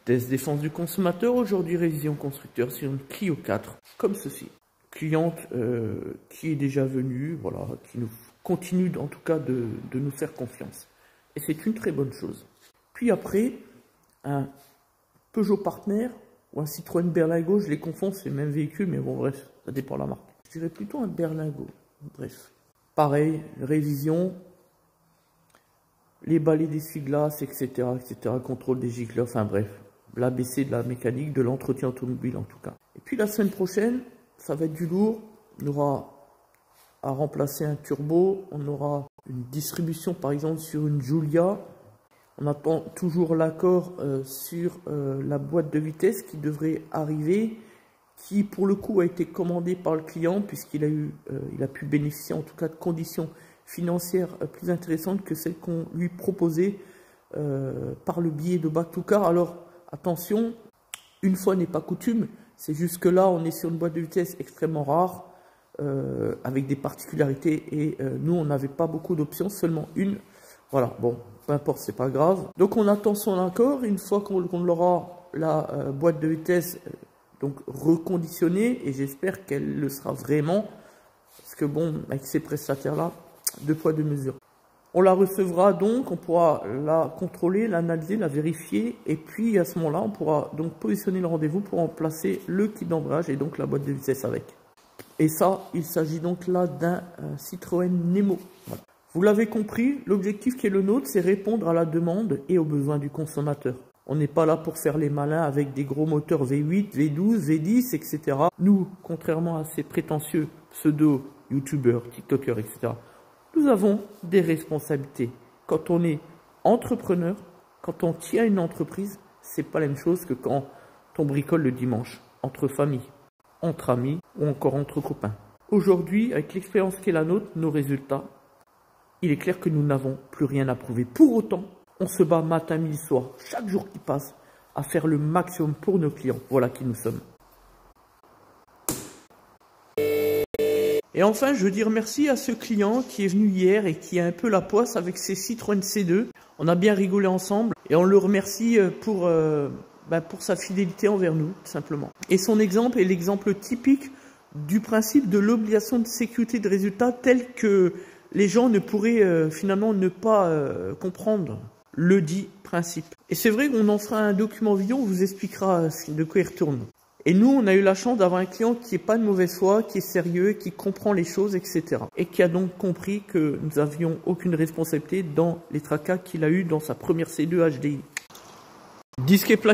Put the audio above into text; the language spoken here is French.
Test défense du consommateur, aujourd'hui révision constructeur sur une Clio 4, comme ceci. Cliente qui est déjà venue, voilà, qui nous continue en tout cas de nous faire confiance. Et c'est une très bonne chose. Puis après, un Peugeot Partner ou un Citroën Berlingo, je les confonds, c'est le même véhicule, mais bon bref, ça dépend de la marque. Je dirais plutôt un Berlingo, bref. Pareil, révision, les balais d'essuie-glace, etc., contrôle des gicleurs, enfin bref, l'ABC de la mécanique, de l'entretien automobile en tout cas. Et puis la semaine prochaine, ça va être du lourd, on aura à remplacer un turbo, on aura une distribution par exemple sur une Giulia, on attend toujours l'accord sur la boîte de vitesse qui devrait arriver, qui pour le coup a été commandé par le client puisqu'il a pu bénéficier en tout cas de conditions financières plus intéressantes que celles qu'on lui proposait par le biais de Back to Car. Alors attention, une fois n'est pas coutume, c'est juste que là on est sur une boîte de vitesse extrêmement rare avec des particularités et nous on n'avait pas beaucoup d'options, seulement une. Voilà, bon, peu importe, c'est pas grave. Donc on attend son accord, une fois qu'on aura la boîte de vitesse donc reconditionnée, et j'espère qu'elle le sera vraiment, parce que bon, avec ces prestataires-là, deux poids, deux mesures. On la recevra donc, on pourra la contrôler, l'analyser, la vérifier, et puis à ce moment-là, on pourra donc positionner le rendez-vous pour remplacer le kit d'embrayage et donc la boîte de vitesse avec. Et ça, il s'agit donc là d'un Citroën Nemo. Voilà. Vous l'avez compris, l'objectif qui est le nôtre, c'est répondre à la demande et aux besoins du consommateur. On n'est pas là pour faire les malins avec des gros moteurs V8, V12, V10, etc. Nous, contrairement à ces prétentieux pseudo-youtubeurs, tiktokers, etc., nous avons des responsabilités. Quand on est entrepreneur, quand on tient une entreprise, c'est pas la même chose que quand on bricole le dimanche, entre familles, entre amis ou encore entre copains. Aujourd'hui, avec l'expérience qui est la nôtre, nos résultats, il est clair que nous n'avons plus rien à prouver. Pour autant, on se bat matin, midi, soir, chaque jour qui passe, à faire le maximum pour nos clients. Voilà qui nous sommes. Et enfin, je veux dire merci à ce client qui est venu hier et qui a un peu la poisse avec ses Citroën C2. On a bien rigolé ensemble et on le remercie pour sa fidélité envers nous, tout simplement. Et son exemple est l'exemple typique du principe de l'obligation de sécurité de résultat tel que les gens ne pourraient finalement ne pas comprendre le dit principe. Et c'est vrai qu'on en fera un document vidéo, on vous expliquera de quoi il retourne. Et nous, on a eu la chance d'avoir un client qui n'est pas de mauvaise foi, qui est sérieux, qui comprend les choses, etc. Et qui a donc compris que nous n'avions aucune responsabilité dans les tracas qu'il a eu dans sa première C2 HDI. Disque et plaque.